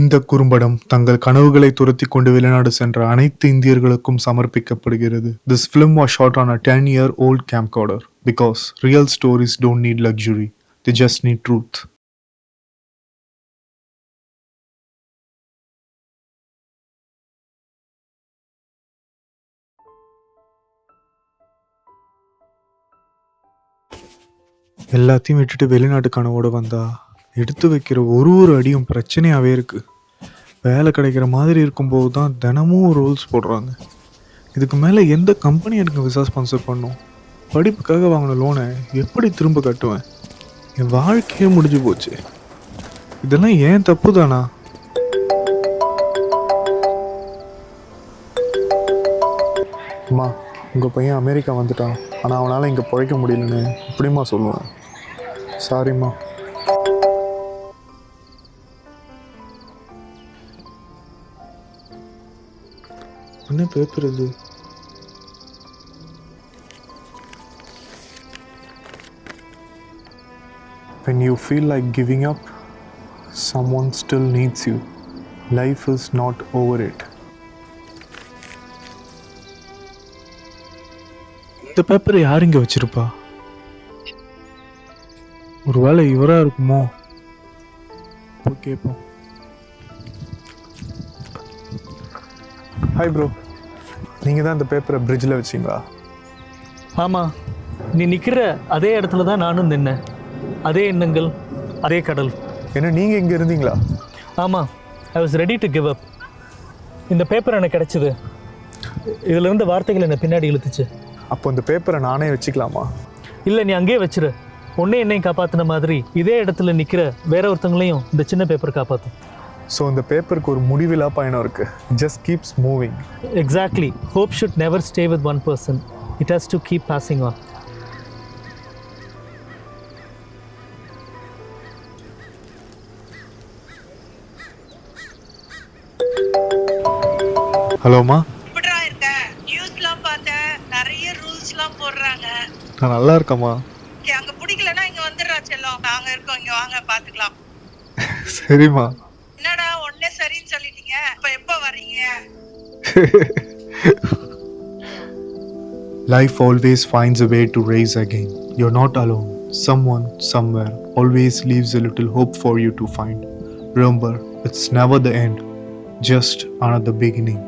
இந்த குறும்படம் தங்கள் கனவுகளை துரத்தி கொண்டு வெளிநாடு சென்ற அனைத்து இந்தியர்களுக்கும் சமர்ப்பிக்கப்படுகிறது. This film was shot on a 10-year-old camcorder because real stories don't need luxury, they just need truth. எல்லாத்தையும் விட்டுட்டு வெளிநாட்டு கனவோட வந்தா எடுத்து வைக்கிற ஒரு அடியும் பிரச்சனையாகவே இருக்குது. வேலை கிடைக்கிற மாதிரி இருக்கும்போது தான் தினமும் ரூல்ஸ் போடுறாங்க. இதுக்கு மேலே எந்த கம்பெனி எனக்கு விசா ஸ்பான்சர் பண்ணும்? படிப்புக்காக வாங்கின லோனை எப்படி திரும்ப கட்டுவேன்? என் வாழ்க்கையே முடிஞ்சு போச்சு. இதெல்லாம் ஏன் தப்பு தானா? அம்மா, உங்கள் பையன் அமெரிக்கா வந்துட்டான், ஆனால் அவனால் இங்கே பிழைக்க முடியலன்னு எப்படிம்மா சொல்லுவேன்? சாரிம்மா. என்ன பேப்பர் இது? When you feel like giving up, someone still needs you. Life is not over it. இந்த பேப்பரை யார் இங்கே வச்சிருப்பா? ஒருவேளை இவரா இருக்குமோ? கேட்போம். ஹாய் ப்ரோ, நீங்கள் தான் இந்த பேப்பரை பிரிட்ஜில் வச்சிங்களா? ஆமாம், நீ நிற்கிற அதே இடத்துல தான் நானும் நின்னேன். அதே எண்ணங்கள், அதே கடல். ஏன்னா நீங்கள் இங்கே இருந்தீங்களா? ஆமாம், I was ready to give up. இந்த பேப்பர் எனக்கு கிடச்சிது. இதில் இருந்த வார்த்தைகள் என்னை பின்னாடி இழுத்துச்சு. அப்போ இந்த பேப்பரை நானே வச்சுக்கலாமா? இல்லை, நீ அங்கேயே வச்சிரு. ஒன்றே என்னையும் காப்பாற்றின மாதிரி இதே இடத்துல நிற்கிற வேற ஒருத்தங்களையும் இந்த சின்ன பேப்பர் காப்பாற்றும். ஸோ இந்த பேப்பருக்கு ஒரு முடிவில்லா பயணம் இருக்குது. Just keeps moving. Exactly. Hope should never stay with one person. It has to keep passing on. ஹலோம்மா, எப்படிடா இருக்க? நியூஸ்லாம் பார்த்தேன், நிறைய ரூல்ஸ்லாம் போடுறாங்க. நான் நல்லா இருக்கேம்மா. அங்க பிடிக்கலன்னா இங்க வந்துடுறா செல்லம். நாங்க இருக்கோம், இங்க வாங்க பாத்துக்கலாம். சரிம்மா. என்னடா ஒன்னே சரின்னு சொல்லிட்டீங்க, இப்ப எப்ப வர்றீங்க? Life always finds a way to rise again. You're not alone. Someone, somewhere, always leaves a little hope for you to find. Remember, it's never the end, just another beginning.